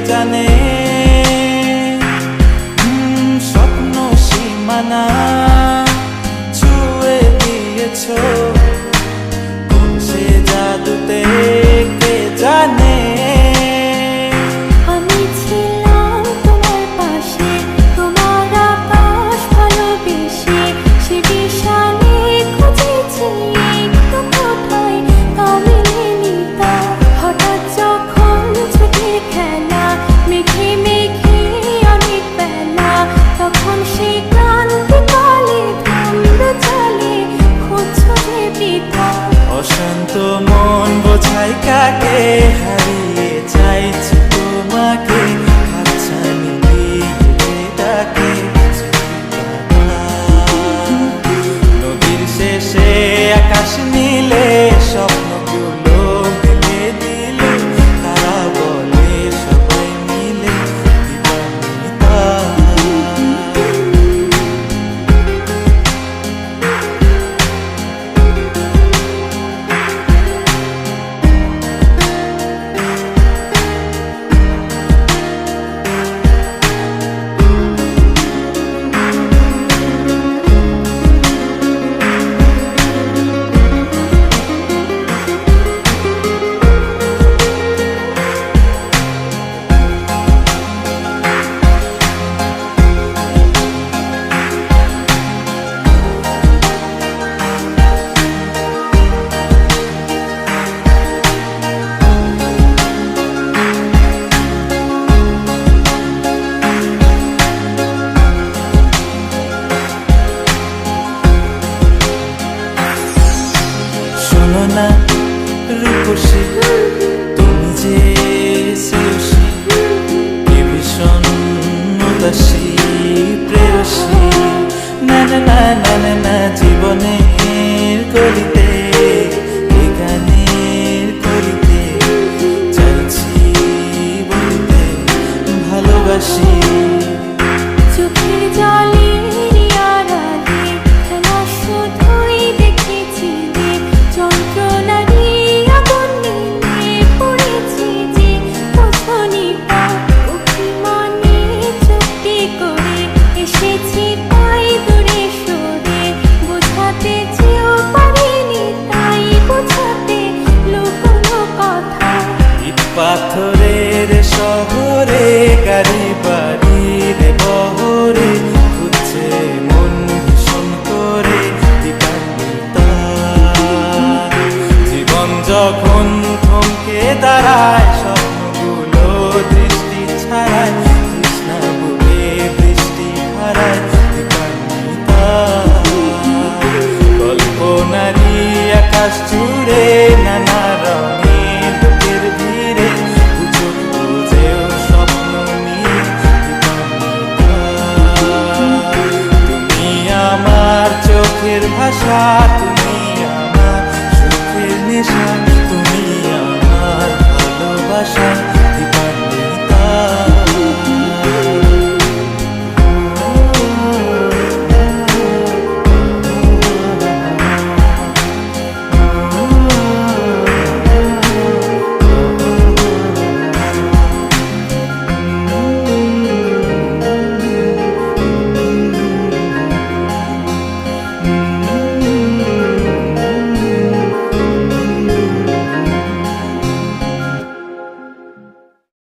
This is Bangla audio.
জানে স্বপ্ন সীমানা ছুঁয়ে দিয়েছো কোন সে জাদুতে কে জানে অশান্ত মন বোঝাই কাকে হারিয়ে চাইছি তোমাকে হাতছানি দিয়ে ডাকে নদীর শেষে আকাশ নীলে স্বপ্নগুলো মিলে দিল তারা বলে সবাই মিলে দিবানিতা না রূপসী তুমি যে শ্রেয়সী কে ভীষণ উদাসী প্রেয়সী না না না না না না জীবনের কলিতে গানের কলিতে চাইছি বলতে ভালোবাসি চোখের জলে পাথরের শহরে গাড়ি বাড়ির বহরে খুঁজছে মন ভীষণ করে দিবানিতা জীবন যখন থমকে দাঁড়ায়